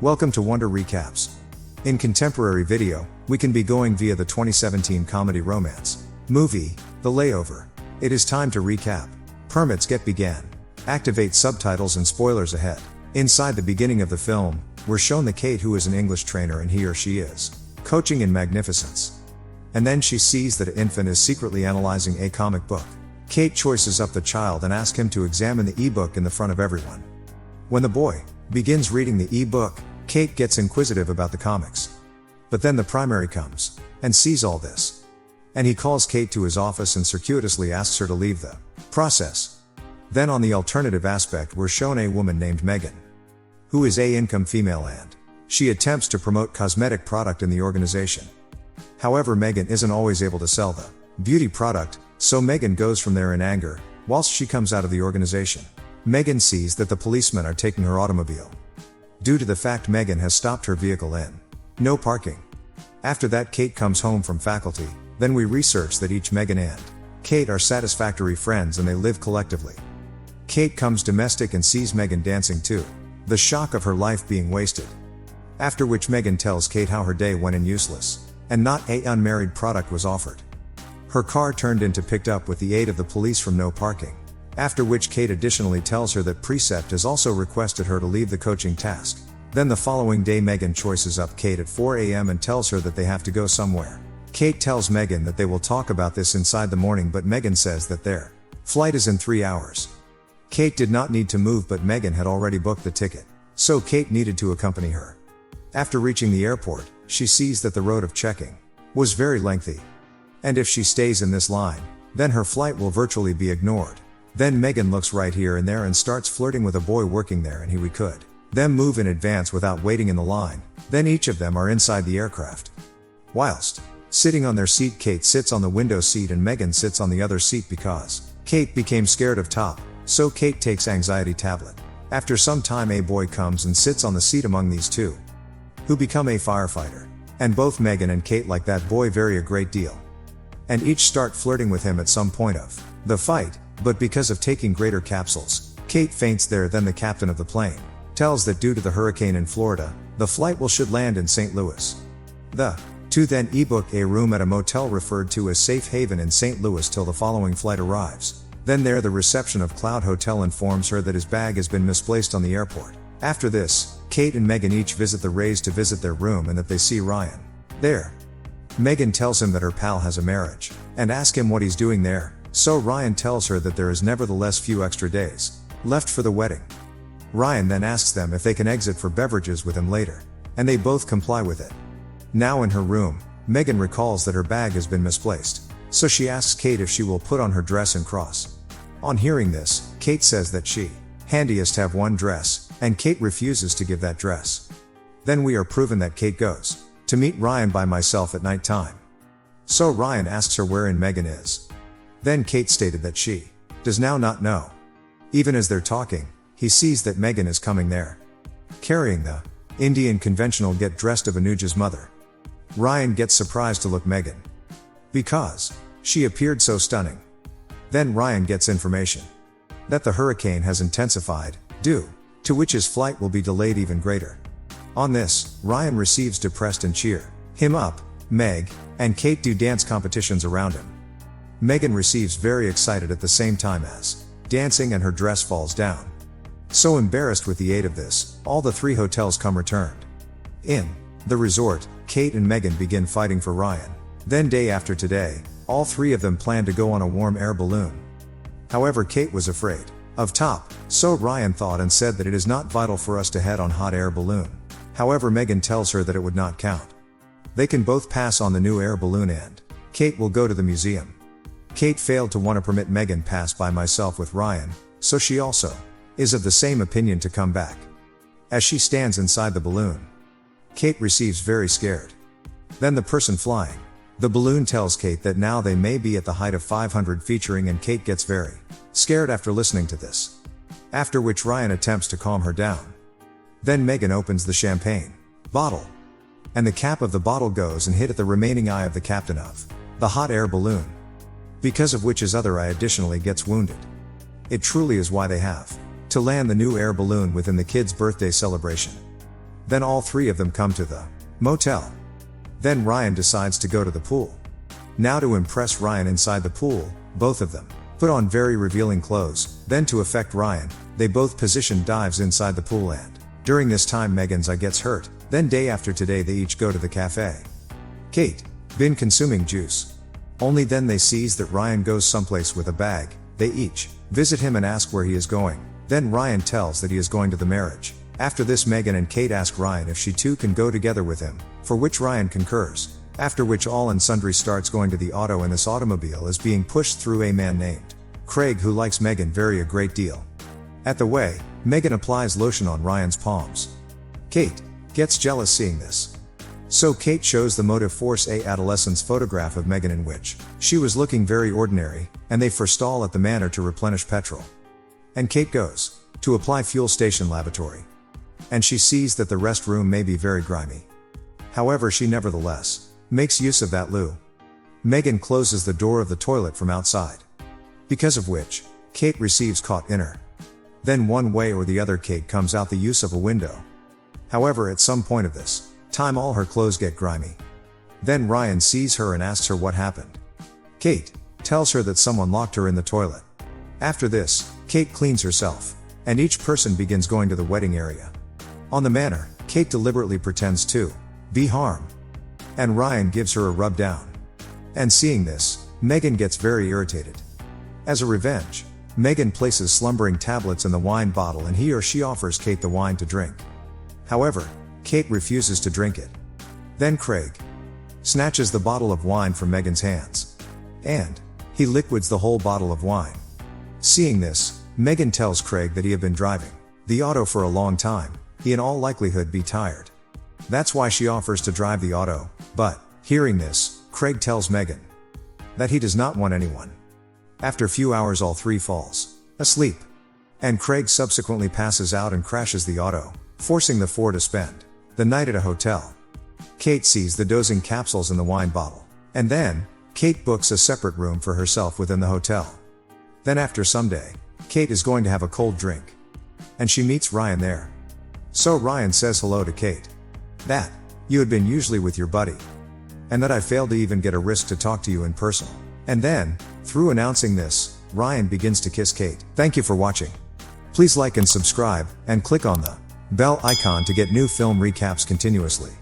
Welcome to Wonder Recaps. In contemporary video, we can be going via the 2017 comedy romance movie, The Layover. It is time to recap. Permits get began. Activate subtitles and spoilers ahead. Inside the beginning of the film, we're shown the Kate who is an English trainer and he or she is coaching in magnificence. And then she sees that an infant is secretly analyzing a comic book. Kate choices up the child and asks him to examine the e-book in the front of everyone. When the boy begins reading the e-book, Kate gets inquisitive about the comics. But then the primary comes and sees all this. And he calls Kate to his office and circuitously asks her to leave the process. Then on the alternative aspect we're shown a woman named Megan, who is a income female and she attempts to promote cosmetic product in the organization. However, Megan isn't always able to sell the beauty product, so Megan goes from there in anger. Whilst she comes out of the organization, Megan sees that the policemen are taking her automobile. Due to the fact Megan has stopped her vehicle in no parking. After that Kate comes home from faculty, then we research that each Megan and Kate are satisfactory friends and they live collectively. Kate comes domestic and sees Megan dancing too, the shock of her life being wasted. After which Megan tells Kate how her day went in useless, and not a unmarried product was offered. Her car turned into picked up with the aid of the police from no parking. After which Kate additionally tells her that Precept has also requested her to leave the coaching task. Then the following day Megan choices up Kate at 4 a.m. and tells her that they have to go somewhere. Kate tells Megan that they will talk about this inside the morning, but Megan says that their flight is in 3 hours. Kate did not need to move, but Megan had already booked the ticket, so Kate needed to accompany her. After reaching the airport, she sees that the road of checking was very lengthy. And if she stays in this line, then her flight will virtually be ignored. Then Megan looks right here and there and starts flirting with a boy working there, and we could then move in advance without waiting in the line. Then each of them are inside the aircraft. Whilst sitting on their seat, Kate sits on the window seat and Megan sits on the other seat because Kate became scared of top, so Kate takes anxiety tablet. After some time a boy comes and sits on the seat among these two, who become a firefighter. And both Megan and Kate like that boy very a great deal. And each start flirting with him at some point of the fight, but because of taking greater capsules, Kate faints there. Then the captain of the plane tells that due to the hurricane in Florida, the flight should land in St. Louis. The two then ebook a room at a motel referred to as Safe Haven in St. Louis till the following flight arrives. Then there the reception of Cloud Hotel informs her that his bag has been misplaced on the airport. After this, Kate and Megan each visit the Rays to visit their room and that they see Ryan there. Megan tells him that her pal has a marriage, and asks him what he's doing there, so Ryan tells her that there is nevertheless few extra days left for the wedding. Ryan then asks them if they can exit for beverages with him later, and they both comply with it. Now in her room, Megan recalls that her bag has been misplaced, so she asks Kate if she will put on her dress and cross. On hearing this, Kate says that she handiest have one dress, and Kate refuses to give that dress. Then we are proven that Kate goes to meet Ryan by myself at night time. So Ryan asks her wherein Megan is. Then Kate stated that she does now not know. Even as they're talking, he sees that Megan is coming there, carrying the Indian conventional get dressed of Anuja's mother. Ryan gets surprised to look Megan because she appeared so stunning. Then Ryan gets information that the hurricane has intensified, due to which his flight will be delayed even greater. On this, Ryan receives depressed and cheer him up. Meg and Kate do dance competitions around him. Megan receives very excited at the same time as dancing and her dress falls down. So embarrassed with the aid of this, all the three hotels come returned. In the resort, Kate and Megan begin fighting for Ryan. Then day after today, all three of them plan to go on a warm air balloon. However, Kate was afraid of top, so Ryan thought and said that it is not vital for us to head on hot air balloon. However, Megan tells her that it would not count. They can both pass on the new air balloon and Kate will go to the museum. Kate failed to want to permit Megan pass by myself with Ryan, so she also is of the same opinion to come back. As she stands inside the balloon, Kate receives very scared. Then the person flying the balloon tells Kate that now they may be at the height of 500 featuring, and Kate gets very scared after listening to this. After which Ryan attempts to calm her down. Then Megan opens the champagne bottle, and the cap of the bottle goes and hit at the remaining eye of the captain of the hot air balloon, because of which his other eye additionally gets wounded. It truly is why they have to land the new air balloon within the kid's birthday celebration. Then all three of them come to the motel. Then Ryan decides to go to the pool. Now to impress Ryan inside the pool, both of them put on very revealing clothes. Then to affect Ryan, they both position dives inside the pool and during this time Megan's eye gets hurt. Then day after today they each go to the cafe. Kate been consuming juice. Only then they sees that Ryan goes someplace with a bag. They each visit him and ask where he is going. Then Ryan tells that he is going to the marriage. After this Megan and Kate ask Ryan if she too can go together with him, for which Ryan concurs. After which all and sundry starts going to the auto, and this automobile is being pushed through a man named Craig, who likes Megan very a great deal. At the way, Megan applies lotion on Ryan's palms. Kate gets jealous seeing this. So Kate shows the motive force a adolescent's photograph of Megan in which she was looking very ordinary, and they forestall at the manor to replenish petrol. And Kate goes to apply fuel station lavatory. And she sees that the restroom may be very grimy. However, she nevertheless makes use of that loo. Megan closes the door of the toilet from outside. Because of which, Kate receives caught in her. Then one way or the other Kate comes out the use of a window. However, at some point of this time all her clothes get grimy. Then Ryan sees her and asks her what happened. Kate tells her that someone locked her in the toilet. After this, Kate cleans herself, and each person begins going to the wedding area. On the manor, Kate deliberately pretends to be harm, and Ryan gives her a rub down. And seeing this, Megan gets very irritated. As a revenge, Megan places slumbering tablets in the wine bottle, and he or she offers Kate the wine to drink. However, Kate refuses to drink it. Then Craig snatches the bottle of wine from Megan's hands, and he liquids the whole bottle of wine. Seeing this, Megan tells Craig that he had been driving the auto for a long time. He in all likelihood be tired. That's why she offers to drive the auto, but hearing this, Craig tells Megan that he does not want anyone. After few hours all three falls asleep, and Craig subsequently passes out and crashes the auto, forcing the four to spend the night at a hotel. Kate sees the dosing capsules in the wine bottle, and then Kate books a separate room for herself within the hotel. Then after some day, Kate is going to have a cold drink, and she meets Ryan there. So Ryan says hello to Kate. That you had been usually with your buddy, and that I failed to even get a risk to talk to you in person. And then, through announcing this, Ryan begins to kiss Kate. Thank you for watching. Please like and subscribe, and click on the bell icon to get new film recaps continuously.